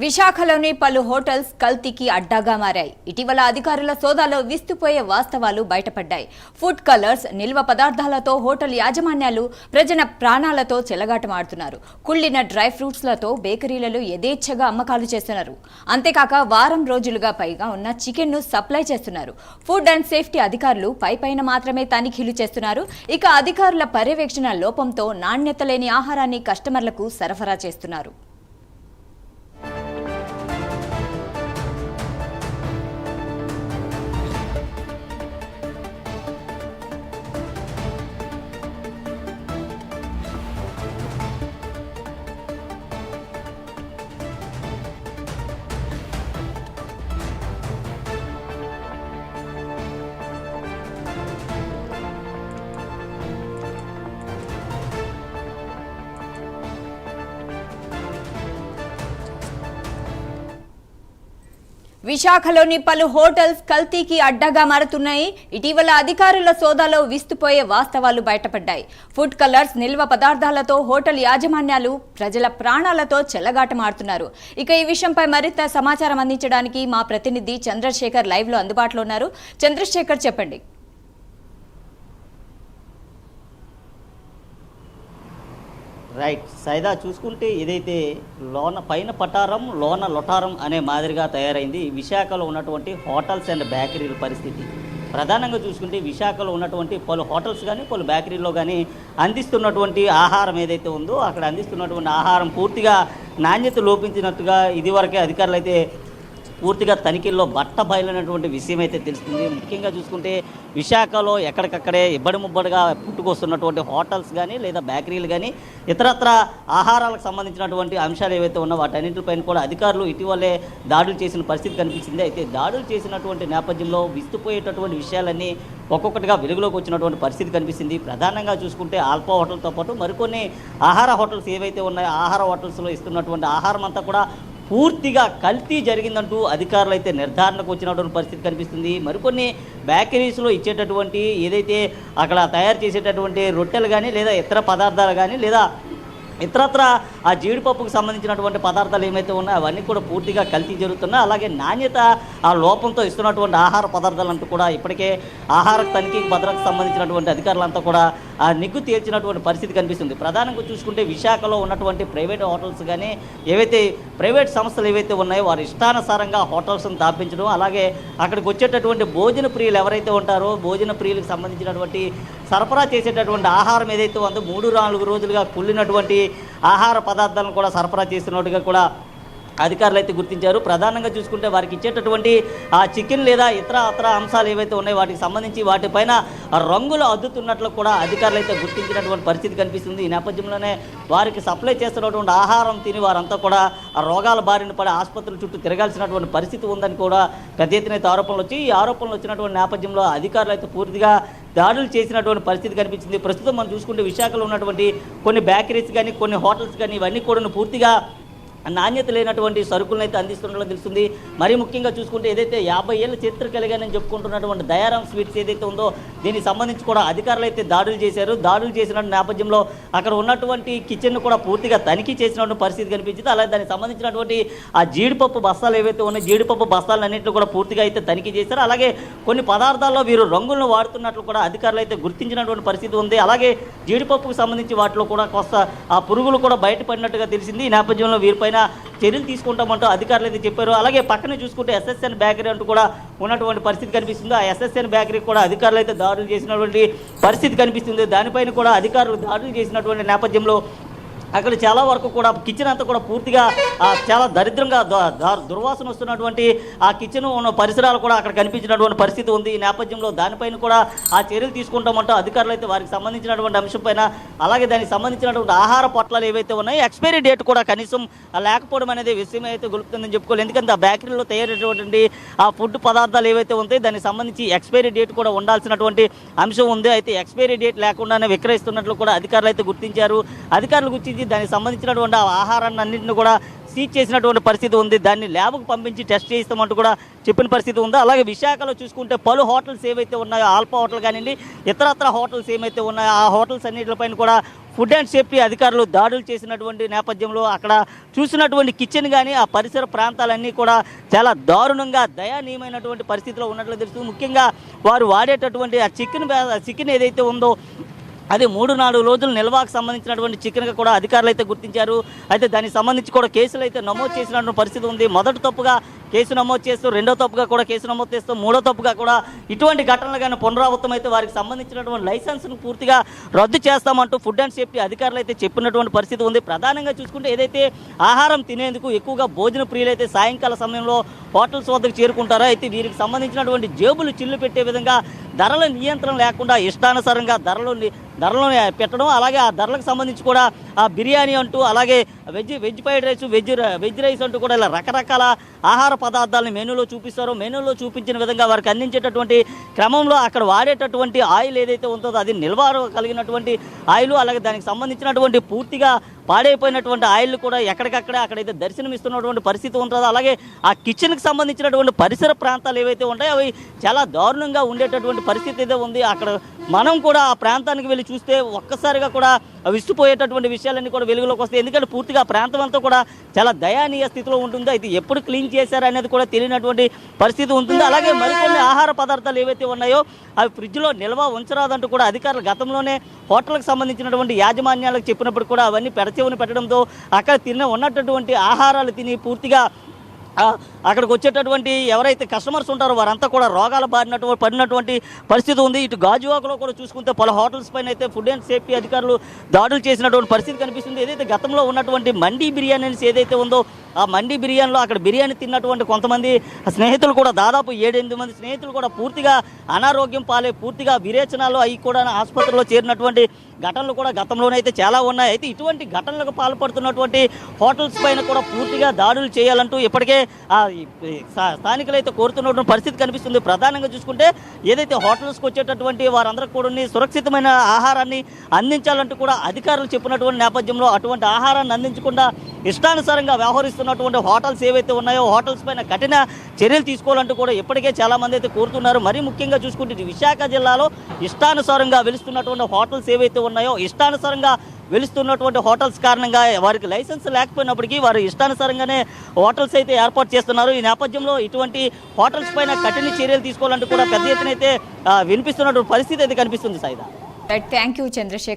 విశాఖలోని పలు హోటల్స్ కల్తీకి అడ్డాగా మారాయి. ఇటీవల అధికారుల సోదాలో విస్తుపోయే వాస్తవాలు బయటపడ్డాయి. ఫుడ్ కలర్స్, నిల్వ పదార్థాలతో హోటల్ యాజమాన్యాలు ప్రజల ప్రాణాలతో చెలగాటమాడుతున్నారు. కుళ్ళిన డ్రై ఫ్రూట్స్లతో బేకరీలలో యథేచ్ఛగా అమ్మకాలు చేస్తున్నారు. అంతేకాక వారం రోజులుగా పైగా ఉన్న చికెన్ను సప్లై చేస్తున్నారు. ఫుడ్ అండ్ సేఫ్టీ అధికారులు పైపైన మాత్రమే తనిఖీలు చేస్తున్నారు. ఇక అధికారుల పర్యవేక్షణ లోపంతో నాణ్యత లేని ఆహారాన్ని కస్టమర్లకు సరఫరా చేస్తున్నారు. విశాఖలోని పలు హోటల్స్ కల్తీకి అడ్డాగా మారుతున్నాయి. ఇటీవల అధికారుల సోదాలో విస్తుపోయే వాస్తవాలు బయటపడ్డాయి. ఫుడ్ కలర్స్, నిల్వ పదార్థాలతో హోటల్ యాజమాన్యాలు ప్రజల ప్రాణాలతో చెలగాటమాడుతున్నారు. ఇక ఈ విషయంపై మరింత సమాచారం అందించడానికి మా ప్రతినిధి చంద్రశేఖర్ లైవ్ లో అందుబాటులో ఉన్నారు. చంద్రశేఖర్, చెప్పండి. రైట్ సైదా, చూసుకుంటే ఇదైతే పైన పటారం లోన లొటారం అనే మాదిరిగా తయారైంది విశాఖలో ఉన్నటువంటి హోటల్స్ అండ్ బేకరీల పరిస్థితి. ప్రధానంగా చూసుకుంటే విశాఖలో ఉన్నటువంటి పలు హోటల్స్ కానీ పలు బేకరీల్లో కానీ అందిస్తున్నటువంటి ఆహారం ఏదైతే ఉందో అక్కడ అందిస్తున్నటువంటి ఆహారం పూర్తిగా నాణ్యత లోపించినట్టుగా ఇదివరకే అధికారులు అయితే పూర్తిగా తనిఖీల్లో బట్టబయలైనటువంటి విషయం అయితే తెలుస్తుంది. ముఖ్యంగా చూసుకుంటే విశాఖలో ఎక్కడికక్కడే ఇబ్బడి ముబ్బడిగా పుట్టుకొస్తున్నటువంటి హోటల్స్ కానీ లేదా బేకరీలు కానీ ఇతరత్ర ఆహారాలకు సంబంధించినటువంటి అంశాలు ఏవైతే ఉన్నా వాటన్నింటిపైన కూడా అధికారులు ఇటీవలే దాడులు చేసిన పరిస్థితి కనిపించింది. అయితే దాడులు చేసినటువంటి నేపథ్యంలో విస్తుపోయేటటువంటి విషయాలన్నీ ఒక్కొక్కటిగా వెలుగులోకి వచ్చినటువంటి పరిస్థితి కనిపిస్తుంది. ప్రధానంగా చూసుకుంటే ఆల్ఫా హోటల్తో పాటు మరికొన్ని ఆహార హోటల్స్ ఏవైతే ఉన్నాయో ఆహార హోటల్స్లో ఇస్తున్నటువంటి ఆహారం అంతా కూడా పూర్తిగా కల్తీ జరిగిందంటూ అధికారులు అయితే నిర్ధారణకు వచ్చినటువంటి పరిస్థితి కనిపిస్తుంది. మరికొన్ని బేకరీస్లో ఇచ్చేటటువంటి ఏదైతే అక్కడ తయారు చేసేటటువంటి రొట్టెలు కానీ లేదా ఇతర పదార్థాలు కానీ లేదా ఇతరత్ర ఆ జీడిపప్పుకు సంబంధించినటువంటి పదార్థాలు ఏమైతే ఉన్నాయో అవన్నీ కూడా పూర్తిగా కల్తీ జరుగుతున్నాయి. అలాగే నాణ్యత ఆ లోపంతో ఇస్తున్నటువంటి ఆహార పదార్థాలంతా కూడా ఇప్పటికే ఆహార తనిఖీ భద్రతకు సంబంధించినటువంటి అధికారులంతా కూడా ఆ నిగ్గు తేల్చినటువంటి పరిస్థితి కనిపిస్తుంది. ప్రధానంగా చూసుకుంటే విశాఖలో ఉన్నటువంటి ప్రైవేట్ హోటల్స్ కానీ ఏవైతే ప్రైవేట్ సంస్థలు ఏవైతే ఉన్నాయో వారి ఇష్టానుసారంగా హోటల్స్ను స్థాపించడం, అలాగే అక్కడికి వచ్చేటటువంటి భోజన ప్రియులు ఎవరైతే ఉంటారో భోజన ప్రియులకు సంబంధించినటువంటి సరఫరా చేసేటటువంటి ఆహారం ఏదైతే ఉందో 3-4 రోజులుగా కుళ్ళినటువంటి ఆహార పదార్థాలను కూడా సరఫరా చేస్తున్నట్టుగా కూడా అధికారులు అయితే గుర్తించారు. ప్రధానంగా చూసుకుంటే వారికి ఇచ్చేటటువంటి ఆ చికెన్ లేదా ఇతర అంశాలు ఏవైతే ఉన్నాయో వాటికి సంబంధించి వాటిపైన రంగులు అద్దుతున్నట్లు కూడా అధికారులు అయితే గుర్తించినటువంటి పరిస్థితి కనిపిస్తుంది. ఈ నేపథ్యంలోనే వారికి సప్లై చేస్తున్నటువంటి ఆహారం తిని వారంతా కూడా ఆ రోగాల బారిన పడి ఆసుపత్రుల చుట్టూ తిరగాల్సినటువంటి పరిస్థితి ఉందని కూడా పెద్ద ఎత్తున అయితే ఆరోపణలు వచ్చి ఈ ఆరోపణలు వచ్చినటువంటి నేపథ్యంలో అధికారులు అయితే పూర్తిగా దాడులు చేసినటువంటి పరిస్థితి కనిపించింది. ప్రస్తుతం మనం చూసుకుంటే విశాఖలో ఉన్నటువంటి కొన్ని బేకరీస్ కానీ కొన్ని హోటల్స్ కానీ ఇవన్నీ కూడా పూర్తిగా నాణ్యత లేనటువంటి సరుకులను అయితే అందిస్తుండడం తెలుస్తుంది. మరీ ముఖ్యంగా చూసుకుంటే ఏదైతే 50 ఏళ్ళ చరిత్ర కలిగానని చెప్పుకుంటున్నటువంటి దయారాం స్వీట్స్ ఏదైతే ఉందో దీనికి సంబంధించి కూడా అధికారులు అయితే దాడులు చేశారు. దాడులు చేసిన నేపథ్యంలో అక్కడ ఉన్నటువంటి కిచెన్ను కూడా పూర్తిగా తనిఖీ చేసినటువంటి పరిస్థితి కనిపించింది. అలాగే దానికి సంబంధించినటువంటి ఆ జీడిపప్పు బస్తాలు ఏవైతే ఉన్నాయో జీడిపప్పు బస్తాలన్నింటినీ కూడా పూర్తిగా అయితే తనిఖీ చేశారు. అలాగే కొన్ని పదార్థాల్లో వీరు రంగులను వాడుతున్నట్లు కూడా అధికారులు అయితే గుర్తించినటువంటి పరిస్థితి ఉంది. అలాగే జీడిపప్పుకు సంబంధించి వాటిలో కూడా కొంత ఆ పురుగులు కూడా బయటపడినట్టుగా తెలిసింది. ఈ నేపథ్యంలో వీరిపై చర్యలు తీసుకుంటామంటూ అధికారులు అయితే చెప్పారు. అలాగే పక్కనే చూసుకుంటే ఎస్ఎస్ఎన్ బేకరీ అంటూ కూడా ఉన్నటువంటి పరిస్థితి కనిపిస్తుంది. ఆ ఎస్ఎస్ఎన్ బేకరీ కూడా అధికారులు అయితే దాడులు చేసినటువంటి పరిస్థితి కనిపిస్తుంది. దానిపైన కూడా అధికారులు దాడులు చేసినటువంటి నేపథ్యంలో అక్కడ చాలా వరకు కూడా కిచెన్ అంతా కూడా పూర్తిగా చాలా దరిద్రంగా దుర్వాసన వస్తున్నటువంటి ఆ కిచెన్ ఉన్న పరిసరాలు కూడా అక్కడ కనిపించినటువంటి పరిస్థితి ఉంది. ఈ నేపథ్యంలో దానిపైన కూడా ఆ చర్యలు తీసుకుంటామంటూ అధికారులు అయితే వారికి సంబంధించినటువంటి అంశం పైన అలాగే దానికి సంబంధించినటువంటి ఆహార పొట్లాలు ఏవైతే ఉన్నాయో ఎక్స్పైరీ డేట్ కూడా కనీసం లేకపోవడం అనేది విషయం అయితే గొలుపుతుందని చెప్పుకోవాలి. ఎందుకంటే ఆ బేకరీలో తయారైనటువంటి ఆ ఫుడ్ పదార్థాలు ఏవైతే ఉంటాయో దానికి సంబంధించి ఎక్స్పైరీ డేట్ కూడా ఉండాల్సినటువంటి అంశం ఉంది. అయితే ఎక్స్పైరీ డేట్ లేకుండానే విక్రయిస్తున్నట్లు కూడా అధికారులు అయితే గుర్తించారు. అధికారులు గుర్తించి దానికి సంబంధించినటువంటి ఆహారాన్ని అన్నింటిని కూడా సీజ్ చేసినటువంటి పరిస్థితి ఉంది. దాన్ని ల్యాబ్కు పంపించి టెస్ట్ చేయిస్తామంటూ కూడా చెప్పిన పరిస్థితి ఉంది. అలాగే విశాఖలో చూసుకుంటే పలు హోటల్స్ ఏవైతే ఉన్నాయో ఆల్ఫా హోటల్ కానివ్వండి ఇతరత్ర హోటల్స్ ఏమైతే ఉన్నాయో ఆ హోటల్స్ అన్నింటిపైన కూడా ఫుడ్ అండ్ సేఫ్టీ అధికారులు దాడులు చేసినటువంటి నేపథ్యంలో అక్కడ చూసినటువంటి కిచెన్ కానీ ఆ పరిసర ప్రాంతాలన్నీ కూడా చాలా దారుణంగా దయనీయమైనటువంటి పరిస్థితిలో ఉన్నట్లు తెలుస్తుంది. ముఖ్యంగా వారు వాడేటటువంటి ఆ చికెన్ ఏదైతే ఉందో అది 3-4 రోజులు నిల్వకు సంబంధించినటువంటి చికెన్గా కూడా అధికారులు అయితే గుర్తించారు. అయితే దానికి సంబంధించి కూడా కేసులు అయితే నమోదు చేసినటువంటి పరిస్థితి ఉంది. మొదటి తప్పుగా కేసు నమోదు చేస్తూ, రెండో తప్పుగా కూడా కేసు నమోదు చేస్తూ, మూడో తప్పుగా కూడా ఇటువంటి ఘటనలు కానీ పునరావృతం అయితే వారికి సంబంధించినటువంటి లైసెన్స్ను పూర్తిగా రద్దు చేస్తామంటూ ఫుడ్ అండ్ సేఫ్టీ అధికారులు అయితే చెప్పినటువంటి పరిస్థితి ఉంది. ప్రధానంగా చూసుకుంటే ఏదైతే ఆహారం తినేందుకు ఎక్కువగా భోజన ప్రియులు అయితే సాయంకాల సమయంలో హోటల్స్ వద్దకు చేరుకుంటారో, అయితే వీరికి సంబంధించినటువంటి జేబులు చిల్లు పెట్టే విధంగా ధరల నియంత్రణ లేకుండా ఇష్టానుసారంగా ధరలను పెట్టడం, అలాగే ఆ ధరలకు సంబంధించి కూడా ఆ బిర్యానీ అంటూ, అలాగే veg fried rice, veg rice అంటూ కూడా ఇలా రకరకాల ఆహార పదార్థాలను మెనూలో చూపిస్తారో, మెనూలో చూపించిన విధంగా వారికి అందించేటటువంటి క్రమంలో అక్కడ వాడేటటువంటి ఆయిల్ ఏదైతే ఉంటుందో అది నిల్వ కలిగినటువంటి ఆయిల్, అలాగే దానికి సంబంధించినటువంటి పూర్తిగా పాడైపోయినటువంటి ఆయిల్ కూడా ఎక్కడికక్కడే అక్కడైతే దర్శనమిస్తున్నటువంటి పరిస్థితి ఉంటుందో, అలాగే ఆ కిచెన్కి సంబంధించినటువంటి పరిసర ప్రాంతాలు ఏవైతే ఉంటాయో అవి చాలా దారుణంగా ఉండేటటువంటి పరిస్థితి అయితే ఉంది. అక్కడ మనం కూడా ఆ ప్రాంతానికి వెళ్ళి చూస్తే ఒక్కసారిగా కూడా విసిపోయేటటువంటి విషయాలన్నీ కూడా వెలుగులోకి వస్తాయి. ఎందుకంటే పూర్తిగా ఆ ప్రాంతం అంతా కూడా చాలా దయానీయ స్థితిలో ఉంటుంది. అయితే ఎప్పుడు క్లీన్ చేశారు అనేది కూడా తెలియనటువంటి పరిస్థితి ఉంటుంది. అలాగే మరికొన్ని ఆహార పదార్థాలు ఏవైతే ఉన్నాయో అవి ఫ్రిడ్జ్లో నిల్వ ఉంచరాదంటూ కూడా అధికారులు గతంలోనే హోటల్కి సంబంధించినటువంటి యాజమాన్యాలకు చెప్పినప్పుడు కూడా అవన్నీ పెడచెవిన పెట్టడంతో అక్కడ ఉన్నటువంటి ఆహారాలు తిని పూర్తిగా అక్కడికి వచ్చేటటువంటి ఎవరైతే కస్టమర్స్ ఉంటారో వారంతా కూడా రోగాల పడినటువంటి పరిస్థితి ఉంది. ఇటు గాజువాకలో కూడా చూసుకుంటే పలు హోటల్స్ పైన అయితే ఫుడ్ అండ్ సేఫ్టీ అధికారులు దాడులు చేసినటువంటి పరిస్థితి కనిపిస్తుంది. ఏదైతే గతంలో ఉన్నటువంటి మండీ బిర్యానీస్ ఏదైతే ఉందో ఆ మండీ బిర్యానీలో అక్కడ బిర్యానీ తిన్నటువంటి కొంతమంది స్నేహితులు కూడా దాదాపు 7-8 మంది స్నేహితులు కూడా పూర్తిగా అనారోగ్యం పాలై పూర్తిగా విరేచనాలు అవి కూడా ఆసుపత్రిలో చేరినటువంటి ఘటనలు కూడా గతంలోనైతే చాలా ఉన్నాయి. అయితే ఇటువంటి ఘటనలకు పాల్పడుతున్నటువంటి హోటల్స్ పైన కూడా పూర్తిగా దాడులు చేయాలంటూ ఇప్పటికే స్థానికులు అయితే కోరుతున్నటువంటి పరిస్థితి కనిపిస్తుంది. ప్రధానంగా చూసుకుంటే ఏదైతే హోటల్స్కి వచ్చేటటువంటి వారందరికీ కూడా సురక్షితమైన ఆహారాన్ని అందించాలంటూ కూడా అధికారులు చెప్పినటువంటి నేపథ్యంలో అటువంటి ఆహారాన్ని అందించకుండా ఇష్టానుసారంగా వ్యవహరిస్తున్నటువంటి హోటల్స్ ఏవైతే ఉన్నాయో హోటల్స్ పైన కఠిన చర్యలు తీసుకోవాలంటూ కూడా ఇప్పటికే చాలామంది అయితే కోరుతున్నారు. మరీ ముఖ్యంగా చూసుకుంటే విశాఖ జిల్లాలో ఇష్టానుసారంగా వెలుస్తున్నటువంటి హోటల్స్ ఏవైతే ఉన్నాయో ఇష్టానుసారంగా వెలుస్తున్నటువంటి హోటల్స్ కారణంగా వారికి లైసెన్స్ లేకపోయినప్పటికీ వారు ఇష్టానుసారంగానే హోటల్స్ అయితే ఏర్పాటు చేస్తున్నారు. ఈ నేపథ్యంలో ఇటువంటి హోటల్స్ పైన కఠిన చర్యలు తీసుకోవాలంటూ కూడా పెద్ద ఎత్తున అయితే వినిపిస్తున్నటువంటి పరిస్థితి అయితే కనిపిస్తుంది. Saida, thank you Chandrasekhar.